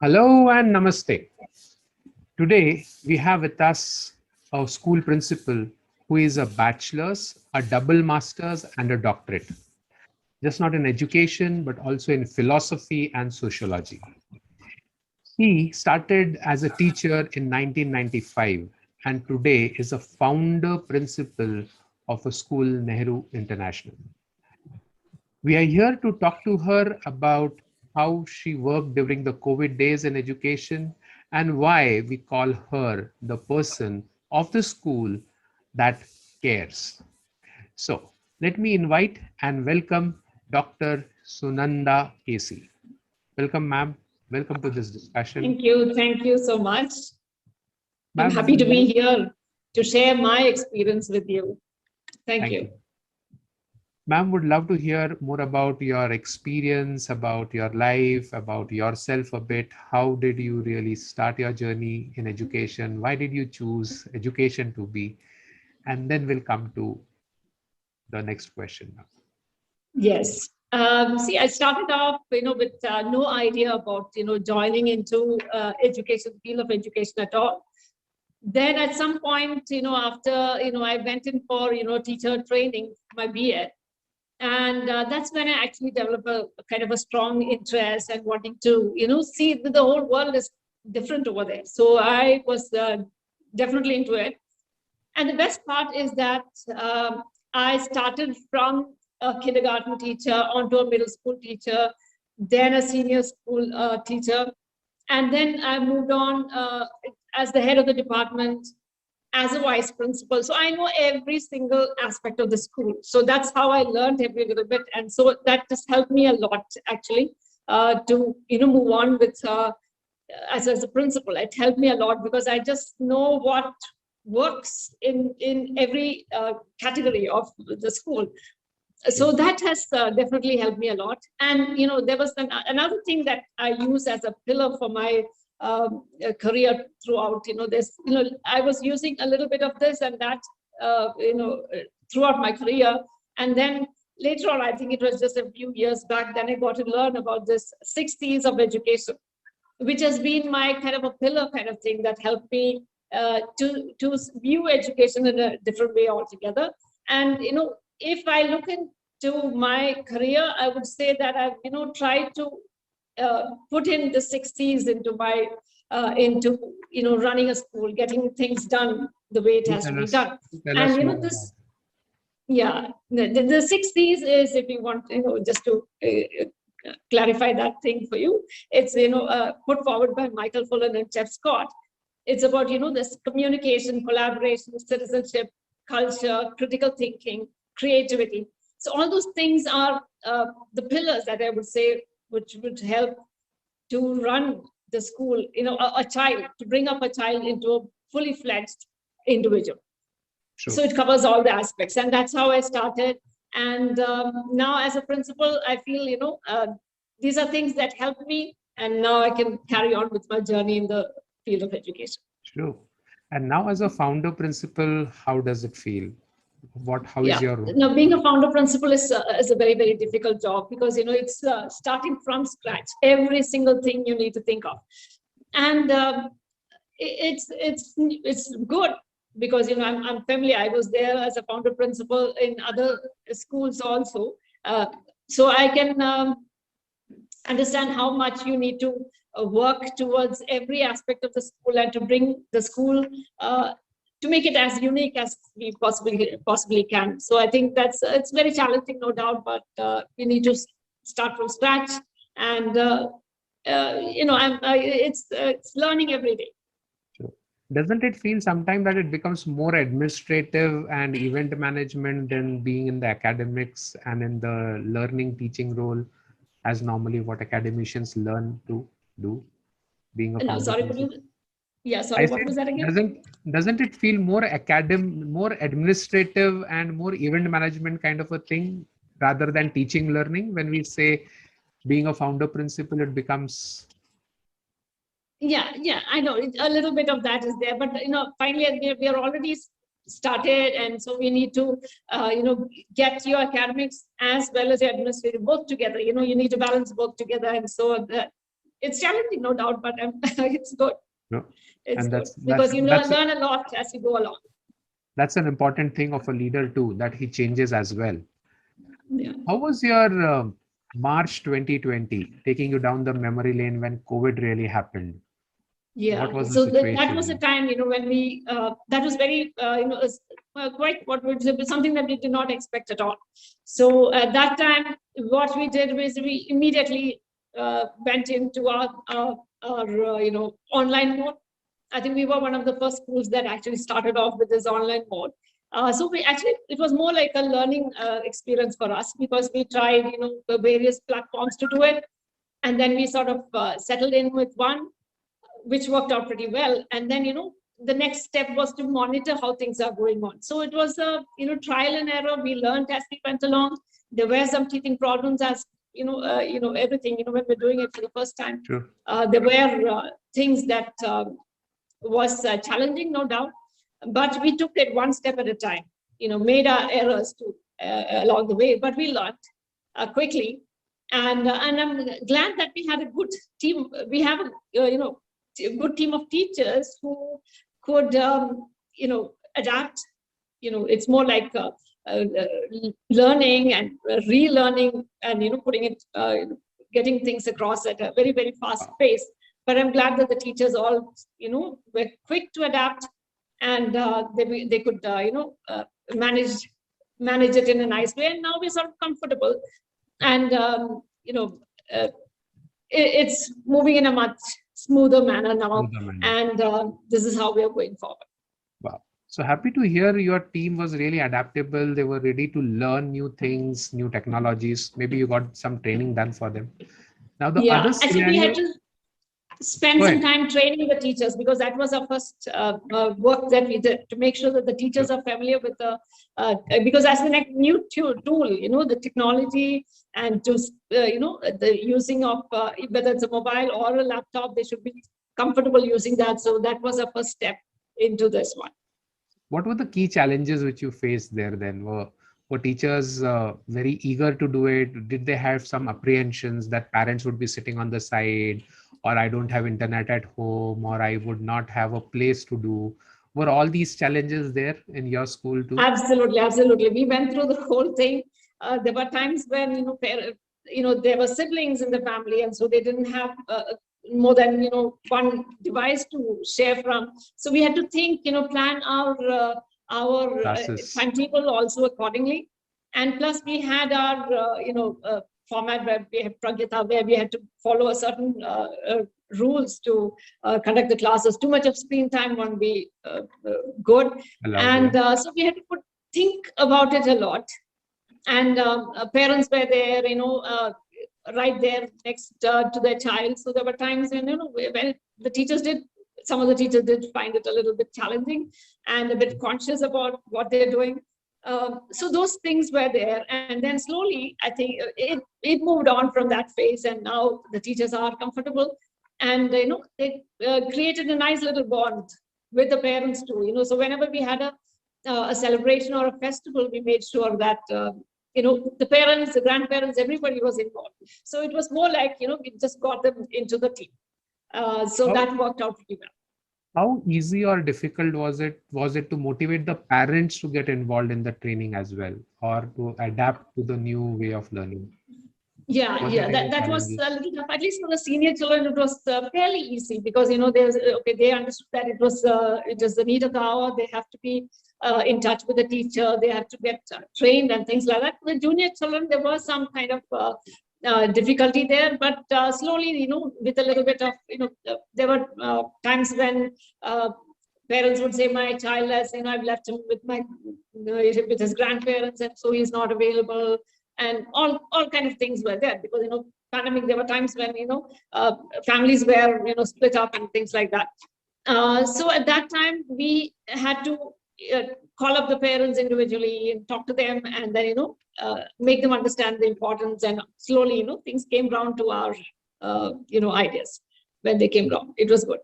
Hello and namaste. Today we have with us a school principal who is a bachelor's, a double master's, and a doctorate, just not in education, but also in philosophy and sociology. He started as a teacher in 1995 and today is a founder principal of a school, Nehru International. We are here to talk to her about how she worked during the COVID days in education and why we call her the person of the school that cares. So let me invite and welcome Dr. Sunanda K C. Welcome, ma'am. Welcome to this discussion. Thank you. Thank you so much. I'm Ma'am, happy to be here to share my experience with you. Thank you. Ma'am, would love to hear more about your experience, about your life, about yourself a bit. How did you really start your journey in education? Why did you choose education to be? And then we'll come to the next question. Yes. See, I started off, with no idea about, joining into education, field of education at all. Then at some point, after, I went in for, teacher training, my BA. And that's when I actually developed a kind of a strong interest and wanting to, see that the whole world is different over there. So I was definitely into it. And the best part is that I started from a kindergarten teacher onto a middle school teacher, then a senior school teacher. And then I moved on as the head of the department, as a vice principal. So I know every single aspect of the school. So that's how I learned every little bit. And so that just helped me a lot, actually, to, move on with as a principal. It helped me a lot because I just know what works in every category of the school. So that has definitely helped me a lot. And, there was another thing that I use as a pillar for my career throughout. I was using a little bit of this and that, throughout my career. And then later on, I think it was just a few years back, then I got to learn about this 6 C's of education, which has been my kind of a pillar kind of thing that helped me to view education in a different way altogether. And, if I look into my career, I would say that I've, tried to put in the 6 C's into my into running a school, getting things done the way it has to be done. And the 6 C's is, if you want, just to clarify that thing for you, it's put forward by Michael Fullan and Jeff Scott. It's about this communication, collaboration, citizenship, culture, critical thinking, creativity. So all those things are the pillars that I would say which would help to run the school, a child, to bring up a child into a fully fledged individual. Sure. So it covers all the aspects, and that's how I started. And now as a principal, I feel, these are things that help me, and now I can carry on with my journey in the field of education. Sure. And now as a founder principal, how does it feel? How is your role? Now, being a founder principal is a very, very difficult job because, it's starting from scratch, every single thing you need to think of. And it's good because, I'm familiar. I was there as a founder principal in other schools also. So I can understand how much you need to work towards every aspect of the school and to bring the school to make it as unique as we possibly can. So I think it's very challenging, no doubt, but we need to start from scratch, and it's learning every day. Sure. Doesn't it feel sometimes that it becomes more administrative and event management than being in the academics and in the learning teaching role, as normally what academicians learn to do? Being a no, sorry, could you? Yeah, sorry, what was that again? Doesn't it feel more more administrative and more event management kind of a thing rather than teaching learning? When we say being a founder principal, it becomes... Yeah, I know a little bit of that is there, but finally we are already started, and so we need to get your academics as well as your administrative both together. You need to balance both together, and so It's challenging, no doubt, but it's good. No? It's And good that's because you that's learn a lot as you go along. that's an important thing of a leader too, that he changes as well. Yeah. How was your March 2020 taking you down the memory lane when COVID really happened? Yeah, What was the so that was a situation? time, when we, that was very, quite what would be something that we did not expect at all. So at that time, what we did was we immediately went into our online mode. I think we were one of the first schools that actually started off with this online mode. So we actually, it was more like a learning experience for us because we tried, the various platforms to do it. And then we sort of settled in with one, which worked out pretty well. And then, the next step was to monitor how things are going on. So it was a, trial and error. We learned as we went along. There were some teething problems as, everything, when we're doing it for the first time. Sure. There were things that was challenging, no doubt, but we took it one step at a time, made our errors too along the way, but we learned quickly. And I'm glad that we had a good team. We have a good team of teachers who could, adapt. It's more like learning and relearning and, putting it, getting things across at a very, very fast pace. But I'm glad that the teachers all, were quick to adapt, and they could, manage it in a nice way. And now we're sort of comfortable, and it's moving in a much smoother manner now. And this is how we are going forward. Wow. So happy to hear your team was really adaptable. They were ready to learn new things, new technologies. Maybe you got some training done for them. Now the other Actually, we had scenario. to spend some time training the teachers because that was our first work that we did to make sure that the teachers are familiar with the because as the new tool, the technology and to the using of whether it's a mobile or a laptop, they should be comfortable using that. So that was our first step into this one. What were the key challenges which you faced there then? Were teachers very eager to do it? Did they have some apprehensions that parents would be sitting on the side, or I don't have internet at home, or I would not have a place to do? Were all these challenges there in your school too? Absolutely. We went through the whole thing. There were times when, there were siblings in the family, and so they didn't have more than, one device to share from. So we had to think, plan our timetable also accordingly. And plus we had our, format where we have Pragyata, where we had to follow a certain rules to conduct the classes. Too much of screen time won't be good. And so we had to think about it a lot. And parents were there, right there next to their child. So there were times when, when the teachers did, some of the teachers did find it a little bit challenging and a bit conscious about what they're doing. So those things were there. And then slowly, I think it moved on from that phase. And now the teachers are comfortable. And, they created a nice little bond with the parents too. So whenever we had a celebration or a festival, we made sure that the parents, the grandparents, everybody was involved. So it was more like, we just got them into the team. So that worked out pretty well. How easy or difficult was it? Was it to motivate the parents to get involved in the training as well, or to adapt to the new way of learning? That was a little tough. At least for the senior children, it was fairly easy because they understood that it was the need of the hour. They have to be in touch with the teacher. They have to get trained and things like that. For the junior children, there was some kind of difficulty there, but slowly, with a little bit of, there were times when parents would say, my child has, I've left him with with his grandparents, and so he's not available. And all kind of things were there because, pandemic, there were times when, families were, split up and things like that. So at that time, we had to call up the parents individually and talk to them and then, make them understand the importance. And slowly, things came down to our, ideas when they came down. It was good.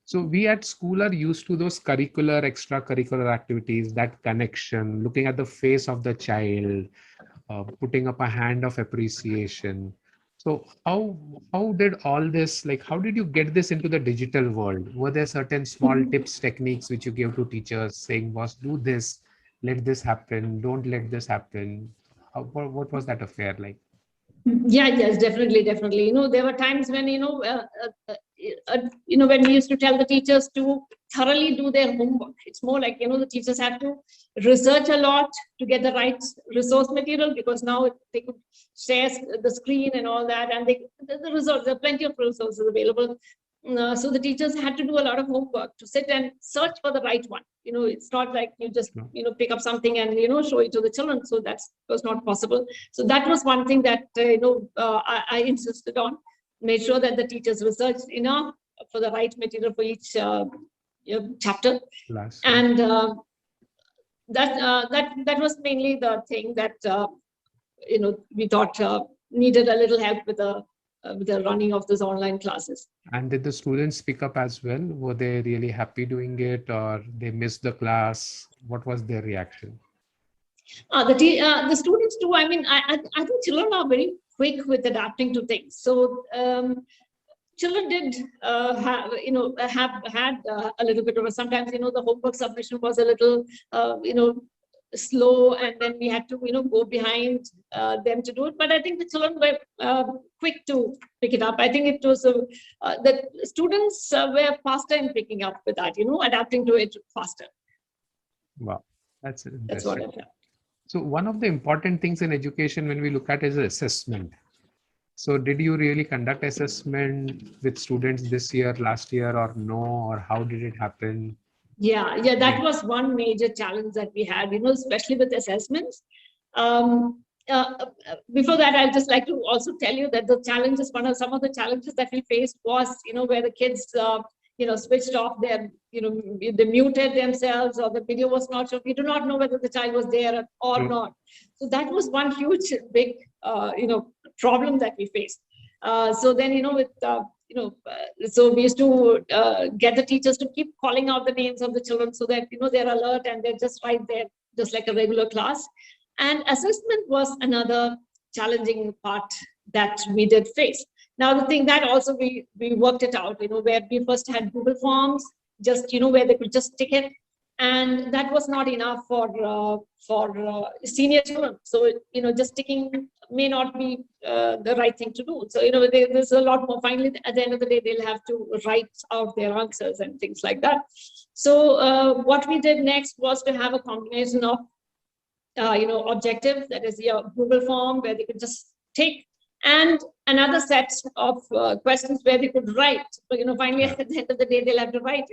So we at school are used to those curricular, extracurricular activities, that connection, looking at the face of the child, putting up a hand of appreciation. So how did all this, like, how did you get this into the digital world? Were there certain small tips, techniques which you gave to teachers saying, boss, do this, let this happen, don't let this happen? What was that affair like? Yeah, yes, definitely, definitely. There were times when, when we used to tell the teachers to thoroughly do their homework. It's more like, the teachers have to research a lot to get the right resource material, because now they could share the screen and all that, and the resource, there are plenty of resources available. So the teachers had to do a lot of homework to sit and search for the right one. It's not like you just, No. pick up something and, show it to the children. So that was not possible. So that was one thing that, I insisted on, made sure that the teachers researched enough for the right material for each chapter. Last. And that was mainly the thing that, we thought needed a little help with the running of those online classes. And did the students pick up as well? Were they really happy doing it, or they missed the class? What was their reaction? The students too. I mean, I think children are very quick with adapting to things. So children did have had a little bit of a, sometimes, the homework submission was a little slow, and then we had to go behind them to do it. But I think the children were quick to pick it up. I think it was the students were faster in picking up with that, adapting to it faster. Wow, that's That's what interesting. I felt. So one of the important things in education when we look at is assessment. So did you really conduct assessment with students this year, last year, or no? Or how did it happen? Yeah, that was one major challenge that we had, especially with assessments. Before that, I'd just like to also tell you that the challenges, some of the challenges that we faced was, where the kids, switched off their, they muted themselves, or the video was not shown. We do not know whether the child was there or not. So that was one huge, big, problem that we faced. So then, so we used to get the teachers to keep calling out the names of the children, so that they're alert and they're just right there, just like a regular class. And assessment was another challenging part that we did face. Now the thing that also we worked it out, where we first had Google Forms, just where they could just tick it, and that was not enough for senior children. So just ticking may not be the right thing to do. So there's a lot more. Finally, at the end of the day, they'll have to write out their answers and things like that. So what we did next was to have a combination of objective, that is your Google form, where they could just take, and another set of questions where they could write. But finally, at the end of the day, they'll have to write.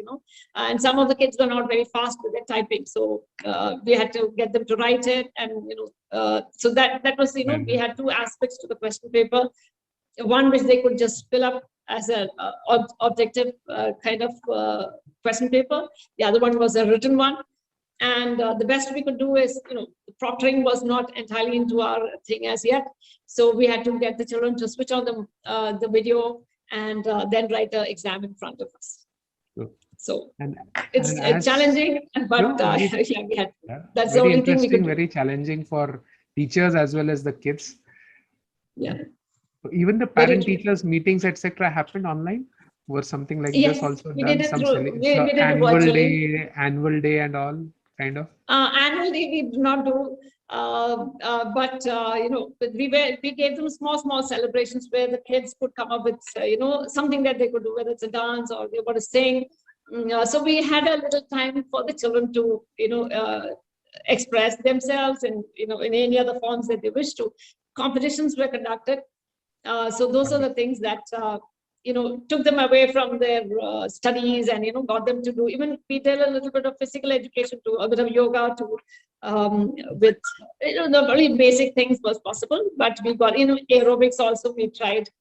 And some of the kids were not very fast with their typing, so we had to get them to write it. And so that was, we had two aspects to the question paper. One which they could just fill up as an objective kind of question paper. The other one was a written one. And the best we could do is, proctoring was not entirely into our thing as yet. So we had to get the children to switch on the video, and then write the exam in front of us. So it's challenging, but yeah, we had, that's the only thing we could do. Very challenging for teachers as well as the kids. Yeah. So even the parent-teachers meetings, etc., happened online. Were something like this also we done? Did it Some through, we did annual day and all kind of? Annual day we do not do, but we gave them small celebrations where the kids could come up with something that they could do, whether it's a dance or they want to sing. So we had a little time for the children to express themselves in in any other forms that they wish to. Competitions were conducted. So those are the things that took them away from their studies, and got them to do. Even we did a little bit of physical education too, a bit of yoga too, with the very basic things was possible. But we got aerobics also. We tried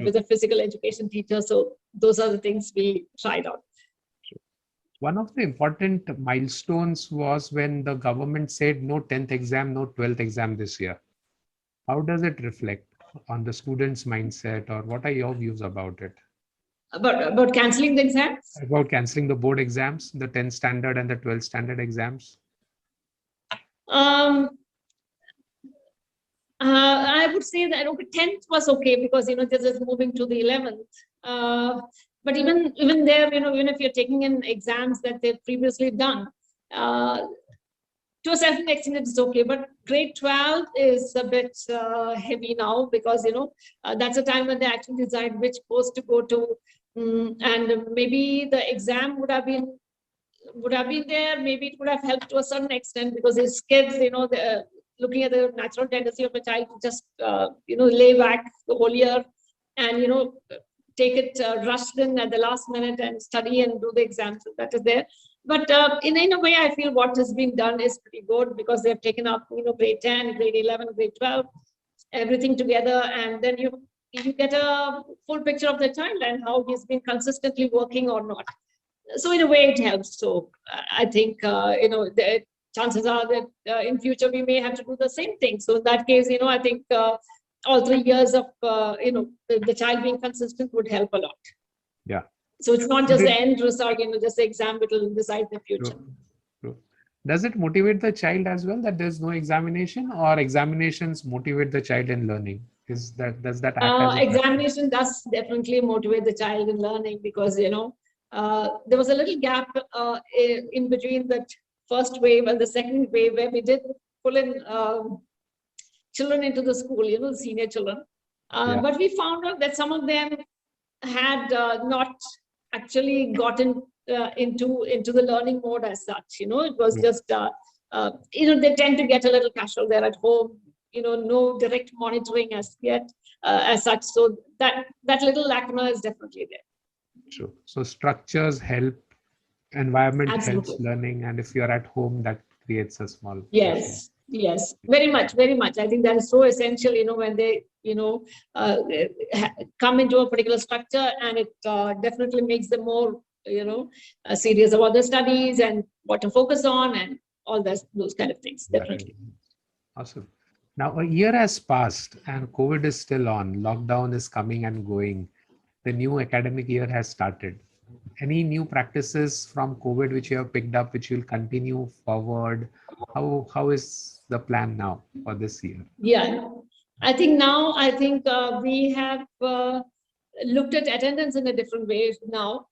with a physical education teacher. So those are the things we tried out. One of the important milestones was when the government said no 10th exam, no 12th exam this year. How does it reflect on the students' mindset, or what are your views about it? About cancelling the exams? About cancelling the board exams, the 10th standard and the 12th standard exams? I would say that okay, 10th was okay because this is moving to the 11th. But even there, even if you're taking in exams that they've previously done, to a certain extent it's okay. But grade 12 is a bit heavy now because that's a time when they actually decide which course to go to, and maybe the exam would have been there. Maybe it would have helped to a certain extent because these kids, looking at the natural tendency of a child to just, lay back the whole year and, take it rushed in at the last minute and study and do the exams. So that is there. But in a way, I feel what has been done is pretty good because they've taken up, grade 10, grade 11, grade 12, everything together. And then you get a full picture of the child and how he's been consistently working or not. So in a way it helps. So I think the chances are that in future we may have to do the same thing. So in that case, I think all 3 years of the child being consistent would help a lot. Yeah. So it's not just the end result, just the exam, it will decide the future. True. Does it motivate the child as well that there's no examination, or examinations motivate the child in learning? Does that act as a examination does definitely motivate the child in learning because there was a little gap in between that first wave and the second wave where we did pull in children into the school, the senior children. But we found out that some of them had not actually gotten into the learning mode as such. It was just, they tend to get a little casual there at home, no direct monitoring as yet as such. So that little lacuna is definitely there. True. So structures help, environment Absolutely. helps learning, and if you're at home, that creates a small. Yes, yes, very much, very much. I think that is so essential. When they come into a particular structure, and it definitely makes them more serious about their studies and what to focus on and all those kind of things. Definitely. Awesome. Now a year has passed and COVID is still on. Lockdown is coming and going. The new academic year has started. Any new practices from COVID which you have picked up, which you'll continue forward? How is the plan now for this year? Yeah, I think we have looked at attendance in a different way now,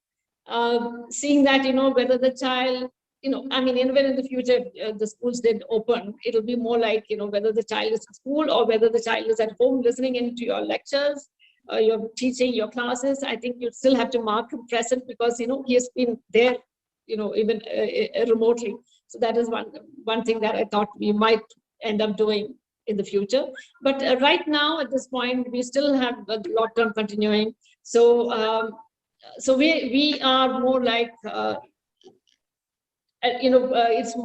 seeing that whether the child, even in the future, if the schools did open, it'll be more like whether the child is at school or whether the child is at home listening into your lectures. You're teaching your classes. I think you still have to mark him present because he has been there, even remotely. So that is one thing that I thought we might end up doing in the future. But right now, at this point, we still have a lockdown continuing. So so we are more like it's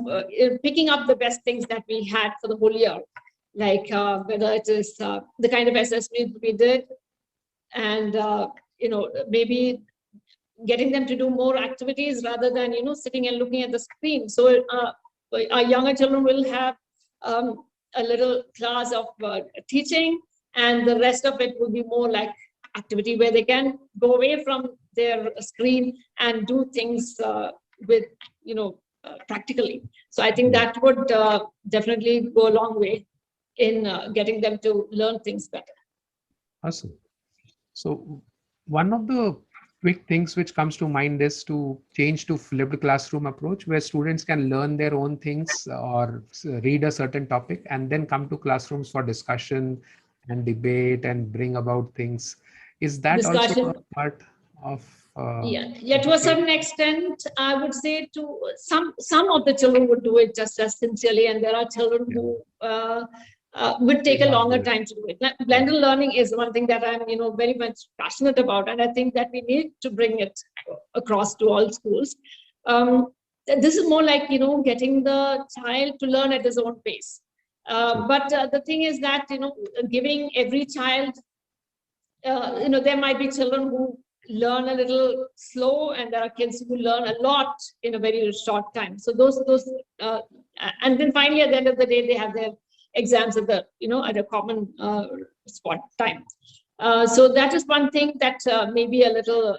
picking up the best things that we had for the whole year, like whether it is the kind of assessment we did, and maybe getting them to do more activities rather than sitting and looking at the screen. So our younger children will have a little class of teaching, and the rest of it will be more like activity where they can go away from their screen and do things with practically. So I think that would definitely go a long way in getting them to learn things better. Awesome. So one of the quick things which comes to mind is to change to flipped classroom approach, where students can learn their own things or read a certain topic and then come to classrooms for discussion and debate and bring about things. Is that Discussion. also a part of yeah, to a certain extent, I would say to some of the children would do it just as sincerely, and there are children who would take a longer time to do it. Blended learning is one thing that I'm very much passionate about, and I think that we need to bring it across to all schools. This is more like getting the child to learn at his own pace. But the thing is that giving every child, there might be children who learn a little slow, and there are kids who learn a lot in a very short time. So those and then finally at the end of the day they have their exams at the at a common spot time. So that is one thing that may be a little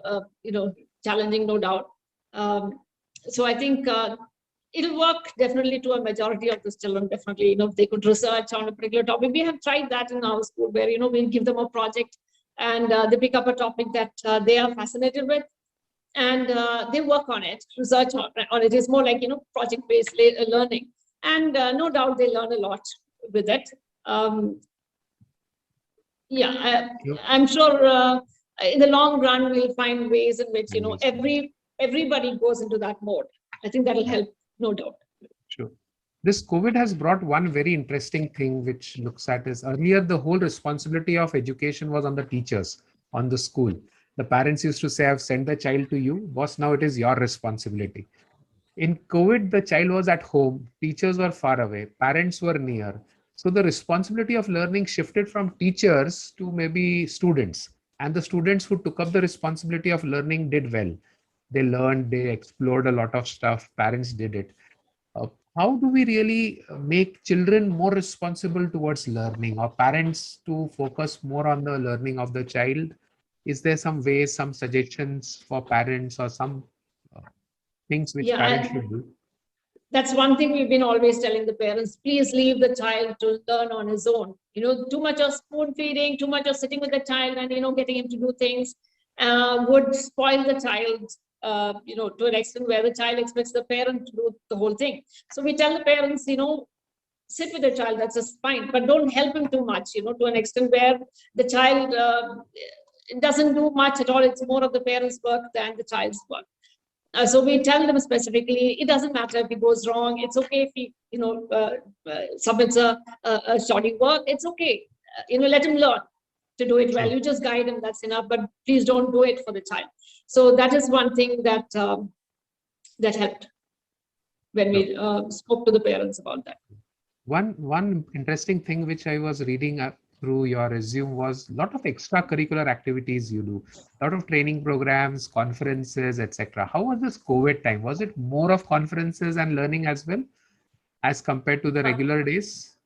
challenging, no doubt. So I think it'll work definitely to a majority of the children. Definitely, if they could research on a particular topic. We have tried that in our school, where we'll give them a project, and they pick up a topic that they are fascinated with, and they work on it, research on it. It's more like project-based learning, and no doubt they learn a lot with it. Yeah, I'm sure in the long run we'll find ways in which everybody goes into that mode. I think that'll help, no doubt. Sure. This COVID has brought one very interesting thing which looks at is earlier the whole responsibility of education was on the teachers, on the school. The parents used to say, I've sent the child to you, boss, now it is your responsibility. In COVID, the child was at home, teachers were far away, parents were near. So the responsibility of learning shifted from teachers to maybe students. And the students who took up the responsibility of learning did well. They learned, they explored a lot of stuff, parents did it. How do we really make children more responsible towards learning, or parents to focus more on the learning of the child? Is there some ways, some suggestions for parents, or some things which parents should do? That's one thing we've been always telling the parents: please leave the child to learn on his own. Too much of spoon feeding, too much of sitting with the child and getting him to do things would spoil the child, to an extent where the child expects the parent to do the whole thing. So we tell the parents, sit with the child, that's just fine, but don't help him too much, to an extent where the child doesn't do much at all. It's more of the parents' work than the child's work. So we tell them specifically, it doesn't matter if he goes wrong. It's okay if he, submits a shoddy work. It's okay. Let him learn to do it well. You just guide him, that's enough. But please don't do it for the child. So that is one thing that that helped when we spoke to the parents about that. One interesting thing which I was reading through your resume was a lot of extracurricular activities you do, a lot of training programs, conferences, etc. How was this COVID time? Was it more of conferences and learning as well as compared to the regular days?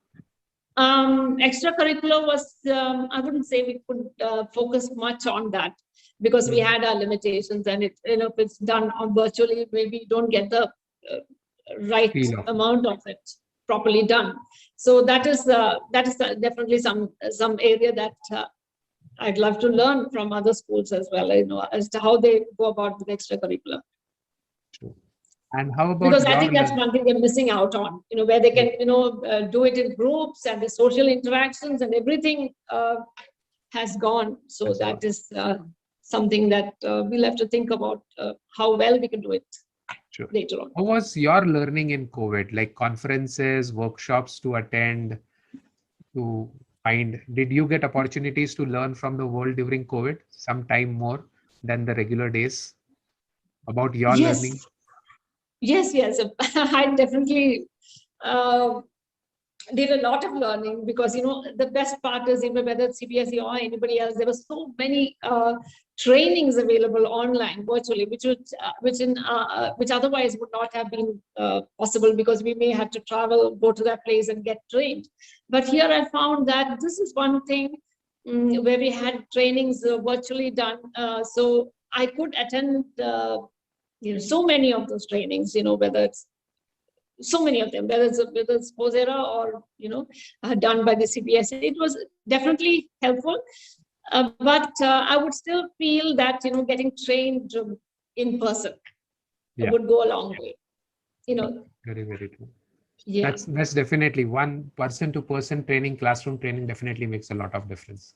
Extracurricular was, I wouldn't say we could focus much on that, because we had our limitations, and if it's done on virtually, maybe you don't get the right amount of it properly done. So that is definitely some area that I'd love to learn from other schools as well, as to how they go about with extracurricular. Sure. And how about, because I think that's one thing they're missing out on, where they can do it in groups, and the social interactions and everything has gone. So that is something that we'll have to think about, how well we can do it. Sure. Later on. How was your learning in COVID? Like conferences, workshops to attend, to find? Did you get opportunities to learn from the world during COVID, sometime more than the regular days, about your learning? Yes. I definitely did a lot of learning, because the best part is, whether it's CBSE or anybody else, there were so many trainings available online, virtually, which otherwise would not have been possible, because we may have to travel, go to that place and get trained. But here I found that this is one thing where we had trainings virtually done, so I could attend so many of those trainings, whether it's so many of them, whether it's Coursera or done by the CBSE. It was definitely helpful, but I would still feel that getting trained in person would go a long way. Very, very true. Yeah, that's definitely one person-to-person training, classroom training definitely makes a lot of difference.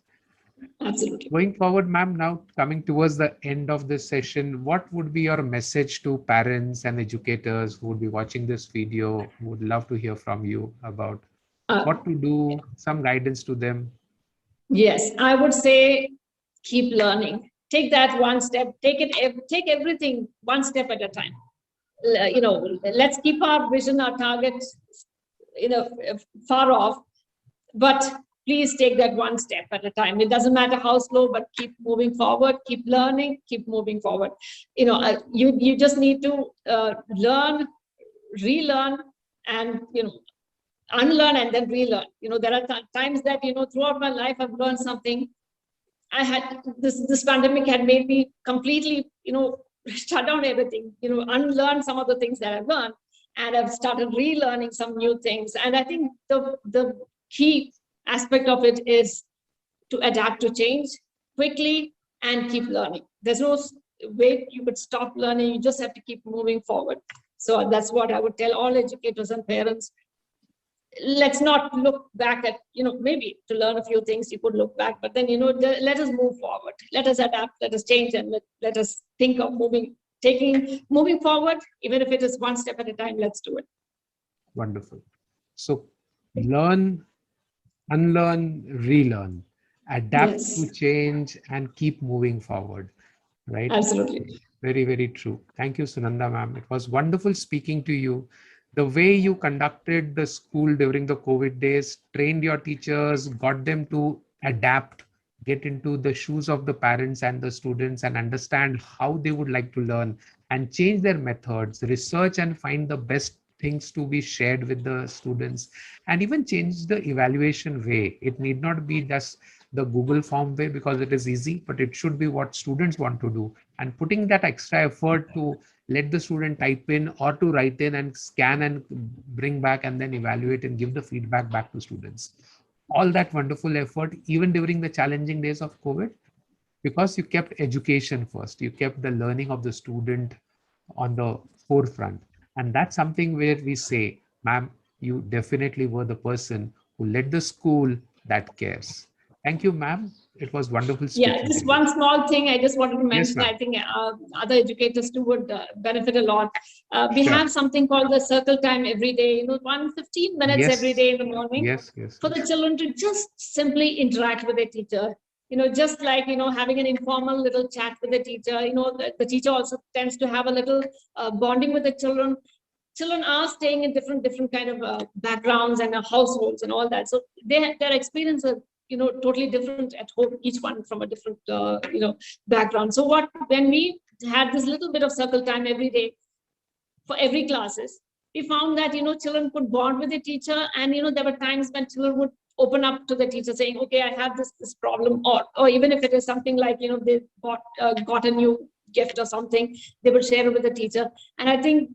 Absolutely. Going forward, ma'am, now coming towards the end of this session, what would be your message to parents and educators who would be watching this video, who would love to hear from you about what to do, some guidance to them? Yes, I would say keep learning. Take that one step. Take everything one step at a time. Let's keep our vision, our targets, far off, but please take that one step at a time. It doesn't matter how slow, but keep moving forward, keep learning, keep moving forward. You just need to learn, relearn, and unlearn and then relearn. There are times that throughout my life I've learned something. I had this pandemic had made me completely shut down everything. Unlearn some of the things that I've learned, and I've started relearning some new things. And I think the key aspect of it is to adapt to change quickly and keep learning. There's no way you could stop learning. You just have to keep moving forward. So that's what I would tell all educators and parents. Let's not look back at, maybe to learn a few things you could look back, but then, let us move forward. Let us adapt, let us change, and let us think of moving forward, even if it is one step at a time. Let's do it. Wonderful. So learn, unlearn, relearn, adapt to Yes, change, and keep moving forward. Right? absolutely. Very, very true. Thank you, Sunanda ma'am. It was wonderful speaking to you. The way you conducted the school during the COVID days, trained your teachers, got them to adapt, get into the shoes of the parents and the students and understand how they would like to learn and change their methods, research and find the best things to be shared with the students, and even change the evaluation way. It need not be just the Google form way because it is easy, but it should be what students want to do. And putting that extra effort to let the student type in or to write in and scan and bring back and then evaluate and give the feedback back to students. All that wonderful effort, even during the challenging days of COVID, because you kept education first, you kept the learning of the student on the forefront. And that's something where we say, ma'am, you definitely were the person who led the school that cares. Thank you, ma'am. It was wonderful Yeah, speaking to just you. one small thing I just wanted to Yes, mention. ma'am. I think other educators too would benefit a lot. We Sure. have something called the circle time every day, 15 minutes every Yes. day in the morning Yes. Yes. for the Yes. children to just simply interact with their teacher. Just like, having an informal little chat with the teacher. The teacher also tends to have a little bonding with the children. Children are staying in different kind of backgrounds and households and all that, so their experience are totally different at home, each one from a different background. So what when we had this little bit of circle time every day for every classes, we found that children could bond with the teacher, and there were times when children would open up to the teacher saying, okay, I have this problem, or even if it is something like they got a new gift or something, they would share it with the teacher. And I think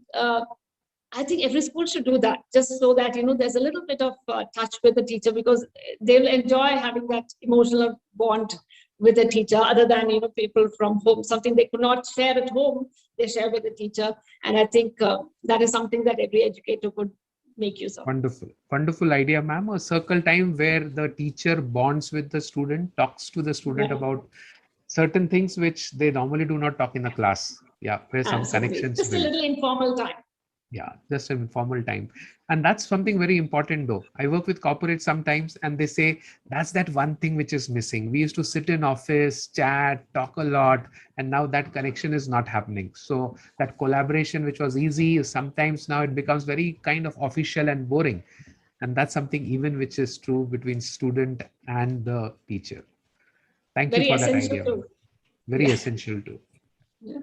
every school should do that, just so that there's a little bit of touch with the teacher, because they'll enjoy having that emotional bond with the teacher, other than people from home. Something they could not share at home, they share with the teacher. And I think that is something that every educator could make use of. Wonderful. Wonderful idea, ma'am. A circle time where the teacher bonds with the student, talks to the student Yeah, about certain things which they normally do not talk in the class. Yeah, where some absolutely. connections Just a build. little informal time. Yeah, just an informal time. And that's something very important though. I work with corporates sometimes and they say that's that one thing which is missing. We used to sit in office, chat, talk a lot, and now that connection is not happening. So that collaboration, which was easy, sometimes now it becomes very kind of official and boring. And that's something even which is true between student and the teacher. Thank you Very for that essential idea, too. ma'am. Very Yeah. essential too. Yeah.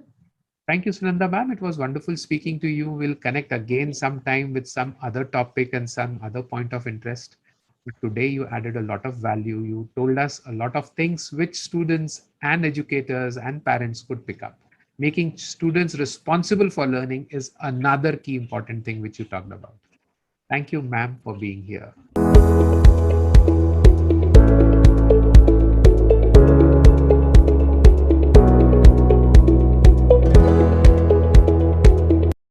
Thank you, Sunanda ma'am. It was wonderful speaking to you. We'll connect again sometime with some other topic and some other point of interest. But today you added a lot of value. You told us a lot of things which students and educators and parents could pick up. Making students responsible for learning is another key important thing which you talked about. Thank you, ma'am, for being here.